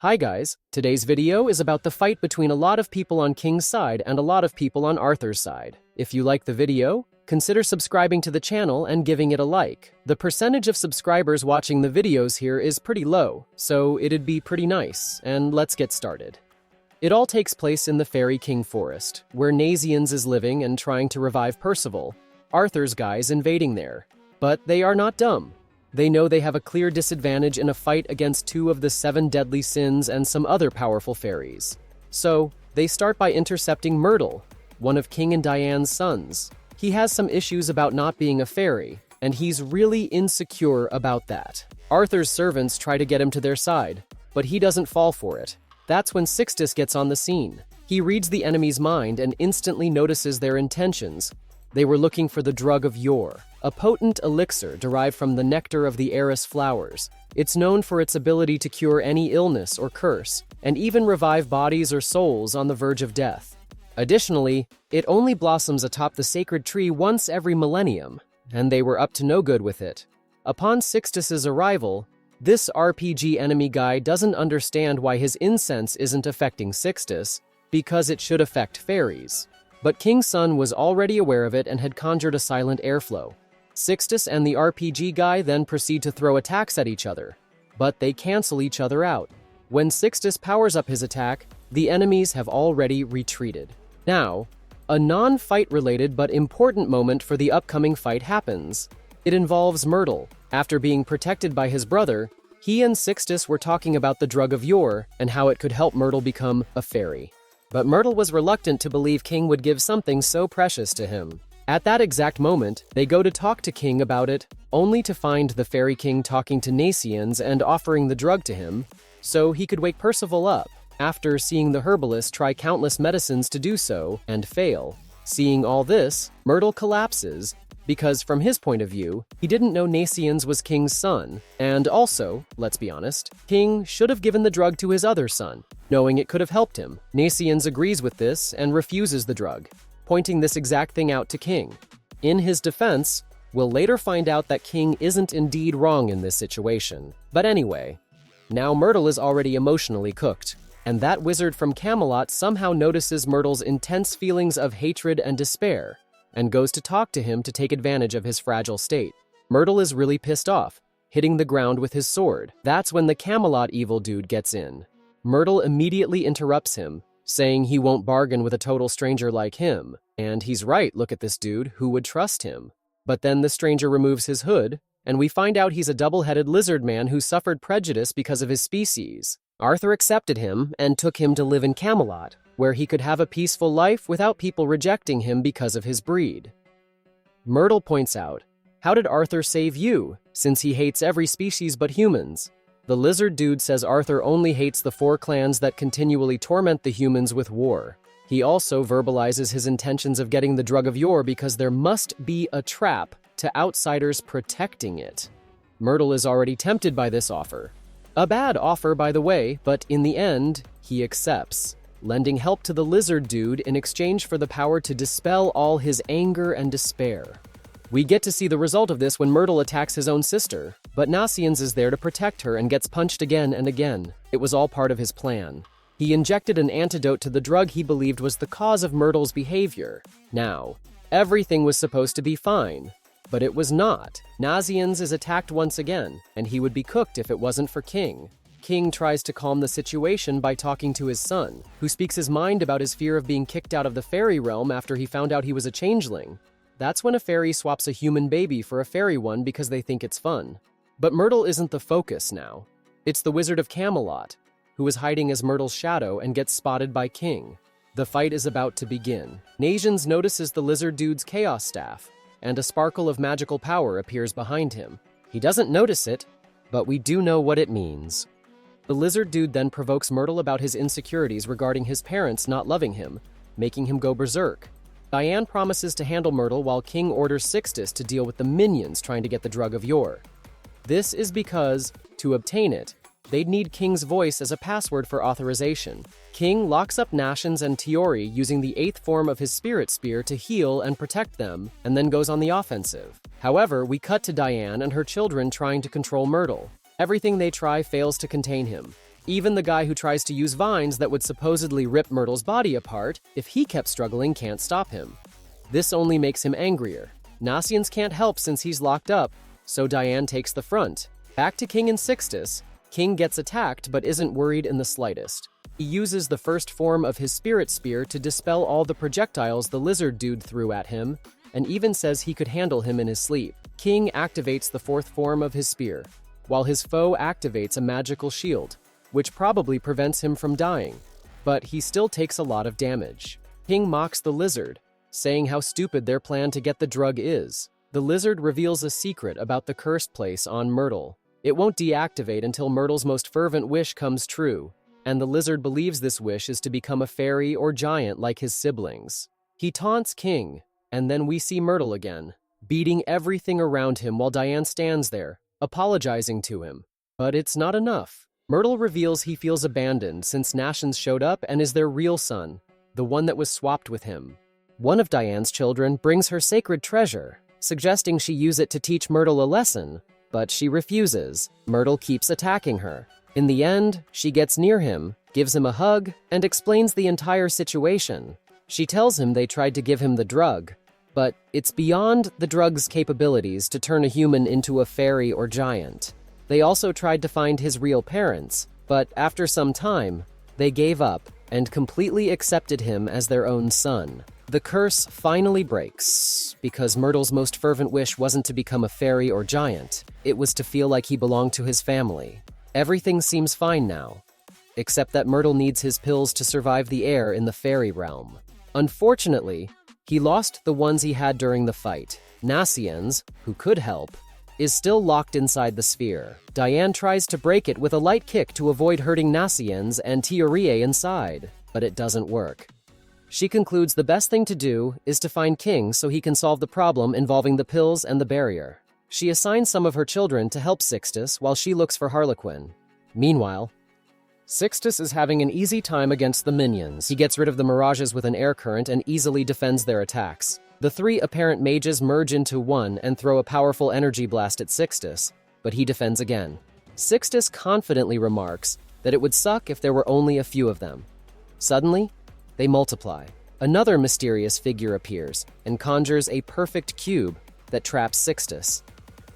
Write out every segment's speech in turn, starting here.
Hi guys, today's video is about the fight between a lot of people on King's side and a lot of people on Arthur's side. If you like the video, consider subscribing to the channel and giving it a like. The percentage of subscribers watching the videos here is pretty low, so it'd be pretty nice, and let's get started. It all takes place in the Fairy King Forest, where Nasciens is living and trying to revive Percival, Arthur's guys invading there. But they are not dumb. They know they have a clear disadvantage in a fight against two of the 7 deadly sins and some other powerful fairies. So, they start by intercepting Myrtle, one of King and Diane's sons. He has some issues about not being a fairy, and he's really insecure about that. Arthur's servants try to get him to their side, but he doesn't fall for it. That's when Sixtus gets on the scene. He reads the enemy's mind and instantly notices their intentions. They were looking for the drug of yore, a potent elixir derived from the nectar of the Eris flowers. It's known for its ability to cure any illness or curse, and even revive bodies or souls on the verge of death. Additionally, it only blossoms atop the sacred tree once every millennium, and they were up to no good with it. Upon Sixtus's arrival, this RPG enemy guy doesn't understand why his incense isn't affecting Sixtus, because it should affect fairies. But King's son was already aware of it and had conjured a silent airflow. Sixtus and the RPG guy then proceed to throw attacks at each other, but they cancel each other out. When Sixtus powers up his attack, the enemies have already retreated. Now, a non-fight related but important moment for the upcoming fight happens. It involves Myrtle. After being protected by his brother, he and Sixtus were talking about the drug of yore and how it could help Myrtle become a fairy. But Myrtle was reluctant to believe King would give something so precious to him. At that exact moment, they go to talk to King about it, only to find the Fairy King talking to Nasciens and offering the drug to him, so he could wake Percival up, after seeing the herbalist try countless medicines to do so, and fail. Seeing all this, Myrtle collapses, because from his point of view, he didn't know Nasciens was King's son, and also, let's be honest, King should have given the drug to his other son, knowing it could have helped him. Nasciens agrees with this and refuses the drug, pointing this exact thing out to King. In his defense, we'll later find out that King isn't indeed wrong in this situation. But anyway, now Myrtle is already emotionally cooked, and that wizard from Camelot somehow notices Myrtle's intense feelings of hatred and despair, and goes to talk to him to take advantage of his fragile state. Myrtle is really pissed off, hitting the ground with his sword. That's when the Camelot evil dude gets in. Myrtle immediately interrupts him, saying he won't bargain with a total stranger like him. And he's right, look at this dude, who would trust him? But then the stranger removes his hood, and we find out he's a double-headed lizard man who suffered prejudice because of his species. Arthur accepted him and took him to live in Camelot, where he could have a peaceful life without people rejecting him because of his breed. Myrtle points out, "How did Arthur save you, since he hates every species but humans?" The lizard dude says Arthur only hates the 4 clans that continually torment the humans with war. He also verbalizes his intentions of getting the drug of yore because there must be a trap to outsiders protecting it. Myrtle is already tempted by this offer. A bad offer, by the way, but in the end, he accepts, lending help to the lizard dude in exchange for the power to dispel all his anger and despair. We get to see the result of this when Myrtle attacks his own sister, but Nasciens is there to protect her and gets punched again and again. It was all part of his plan. He injected an antidote to the drug he believed was the cause of Myrtle's behavior. Now, everything was supposed to be fine, but it was not. Nasciens is attacked once again, and he would be cooked if it wasn't for King. King tries to calm the situation by talking to his son, who speaks his mind about his fear of being kicked out of the fairy realm after he found out he was a changeling. That's when a fairy swaps a human baby for a fairy one because they think it's fun. But Myrtle isn't the focus now. It's the Wizard of Camelot, who is hiding as Myrtle's shadow and gets spotted by King. The fight is about to begin. Nasciens notices the lizard dude's chaos staff, and a sparkle of magical power appears behind him. He doesn't notice it, but we do know what it means. The lizard dude then provokes Myrtle about his insecurities regarding his parents not loving him, making him go berserk. Diane promises to handle Myrtle while King orders Sixtus to deal with the minions trying to get the drug of yore. This is because, to obtain it, they'd need King's voice as a password for authorization. King locks up Nasciens and Tiori using the 8th form of his spirit spear to heal and protect them, and then goes on the offensive. However, we cut to Diane and her children trying to control Myrtle. Everything they try fails to contain him. Even the guy who tries to use vines that would supposedly rip Myrtle's body apart, if he kept struggling, can't stop him. This only makes him angrier. Nasciens can't help since he's locked up, so Diane takes the front. Back to King and Sixtus. King gets attacked but isn't worried in the slightest. He uses the first form of his spirit spear to dispel all the projectiles the lizard dude threw at him, and even says he could handle him in his sleep. King activates the fourth form of his spear, while his foe activates a magical shield, which probably prevents him from dying, but he still takes a lot of damage. King mocks the lizard, saying how stupid their plan to get the drug is. The lizard reveals a secret about the cursed place on Myrtle. It won't deactivate until Myrtle's most fervent wish comes true, and the lizard believes this wish is to become a fairy or giant like his siblings. He taunts King, and then we see Myrtle again, beating everything around him while Diane stands there, apologizing to him. But it's not enough. Myrtle reveals he feels abandoned since Nasciens showed up and is their real son, the one that was swapped with him. One of Diane's children brings her sacred treasure, suggesting she use it to teach Myrtle a lesson, but she refuses. Myrtle keeps attacking her. In the end, she gets near him, gives him a hug, and explains the entire situation. She tells him they tried to give him the drug, but it's beyond the drug's capabilities to turn a human into a fairy or giant. They also tried to find his real parents, but after some time, they gave up and completely accepted him as their own son. The curse finally breaks, because Myrtle's most fervent wish wasn't to become a fairy or giant. It was to feel like he belonged to his family. Everything seems fine now, except that Myrtle needs his pills to survive the air in the fairy realm. Unfortunately, he lost the ones he had during the fight. Nasciens, who could help, is still locked inside the sphere. Diane tries to break it with a light kick to avoid hurting Nasciens and Tiorie inside, but it doesn't work. She concludes the best thing to do is to find King so he can solve the problem involving the pills and the barrier. She assigns some of her children to help Sixtus while she looks for Harlequin. Meanwhile, Sixtus is having an easy time against the minions. He gets rid of the mirages with an air current and easily defends their attacks. The three apparent mages merge into one and throw a powerful energy blast at Sixtus, but he defends again. Sixtus confidently remarks that it would suck if there were only a few of them. Suddenly, they multiply. Another mysterious figure appears and conjures a perfect cube that traps Sixtus.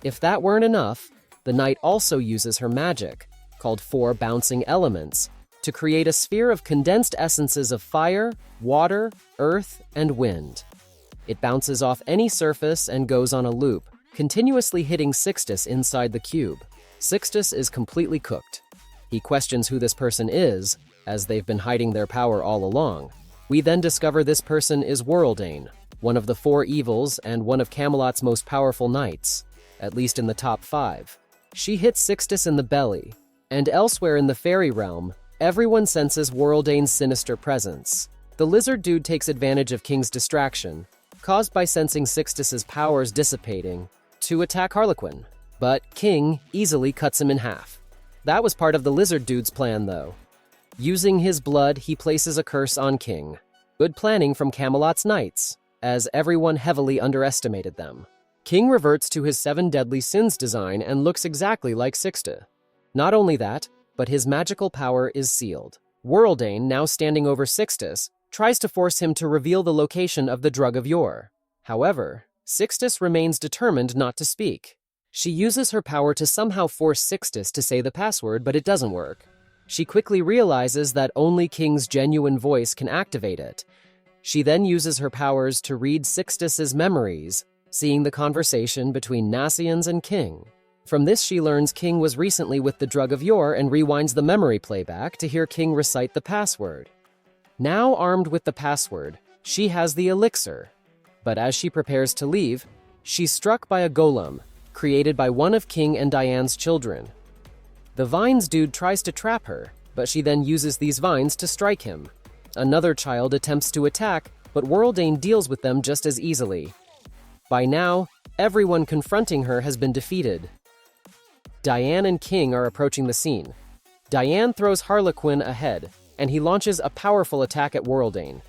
If that weren't enough, the knight also uses her magic, called Four Bouncing Elements, to create a sphere of condensed essences of fire, water, earth, and wind. It bounces off any surface and goes on a loop, continuously hitting Sixtus inside the cube. Sixtus is completely cooked. He questions who this person is, as they've been hiding their power all along. We then discover this person is Worreldane, one of the four evils and one of Camelot's most powerful knights, at least in the top 5. She hits Sixtus in the belly, and elsewhere in the fairy realm, everyone senses Worreldane's sinister presence. The lizard dude takes advantage of King's distraction, caused by sensing Sixtus's powers dissipating, to attack Harlequin, but King easily cuts him in half. That was part of the lizard dude's plan, though. Using his blood, he places a curse on King. Good planning from Camelot's knights, as everyone heavily underestimated them. King reverts to his 7 deadly sins design and looks exactly like Sixtus. Not only that, but his magical power is sealed. Worreldane, now standing over Sixtus, tries to force him to reveal the location of the drug of yore. However, Sixtus remains determined not to speak. She uses her power to somehow force Sixtus to say the password, but it doesn't work. She quickly realizes that only King's genuine voice can activate it. She then uses her powers to read Sixtus's memories, seeing the conversation between Nasciens and King. From this, she learns King was recently with the drug of yore and rewinds the memory playback to hear King recite the password. Now armed with the password, she has the elixir. But as she prepares to leave, she's struck by a golem, created by one of King and Diane's children. The vines dude tries to trap her, but she then uses these vines to strike him. Another child attempts to attack, but Worreldane deals with them just as easily. By now, everyone confronting her has been defeated. Diane and King are approaching the scene. Diane throws Harlequin ahead, and he launches a powerful attack at Worreldane.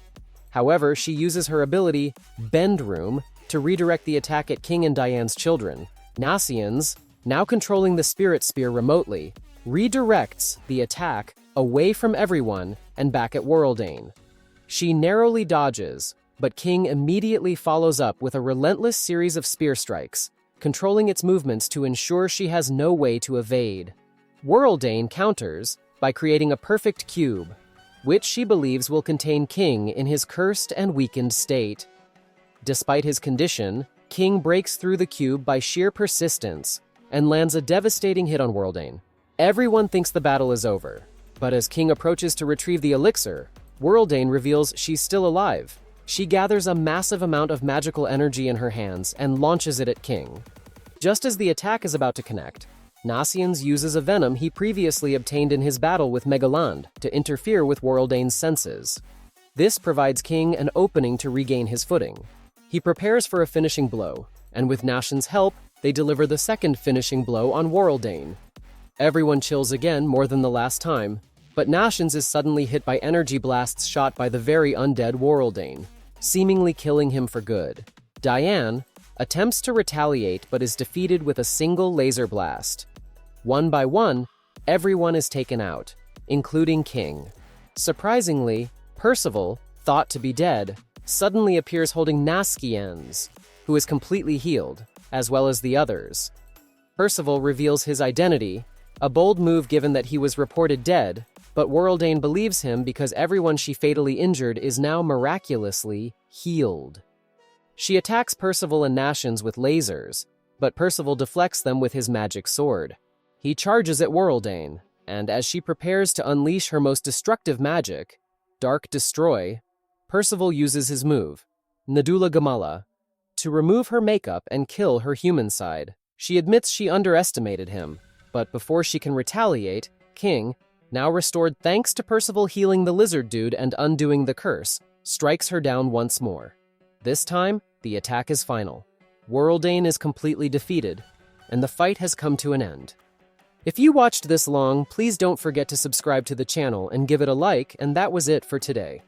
However, she uses her ability, Bend Room, to redirect the attack at King and Diane's children. Nasciens, now controlling the spirit spear remotely, redirects the attack away from everyone and back at Worreldane. She narrowly dodges, but King immediately follows up with a relentless series of spear strikes, controlling its movements to ensure she has no way to evade. Worreldane counters by creating a perfect cube, which she believes will contain King in his cursed and weakened state. Despite his condition, King breaks through the cube by sheer persistence and lands a devastating hit on Worreldane. Everyone thinks the battle is over, but as King approaches to retrieve the elixir, Worreldane reveals she's still alive. She gathers a massive amount of magical energy in her hands and launches it at King. Just as the attack is about to connect, Nasciens uses a venom he previously obtained in his battle with Megalande to interfere with Worreldane's senses. This provides King an opening to regain his footing. He prepares for a finishing blow, and with Nasciens' help, they deliver the second finishing blow on Worreldane. Everyone chills again more than the last time, but Nasciens is suddenly hit by energy blasts shot by the very undead Worreldane, seemingly killing him for good. Diane attempts to retaliate but is defeated with a single laser blast. One by one, everyone is taken out, including King. Surprisingly, Percival, thought to be dead, suddenly appears holding Nasciens, who is completely healed, as well as the others. Percival reveals his identity, a bold move given that he was reported dead, but Worreldane believes him because everyone she fatally injured is now miraculously healed. She attacks Percival and Nasciens with lasers, but Percival deflects them with his magic sword. He charges at Worreldane, and as she prepares to unleash her most destructive magic, Dark Destroy, Percival uses his move, Nadula Gamala, to remove her makeup and kill her human side. She admits she underestimated him, but before she can retaliate, King, now restored thanks to Percival healing the lizard dude and undoing the curse, strikes her down once more. This time, the attack is final. Worreldane is completely defeated, and the fight has come to an end. If you watched this long, please don't forget to subscribe to the channel and give it a like, and that was it for today.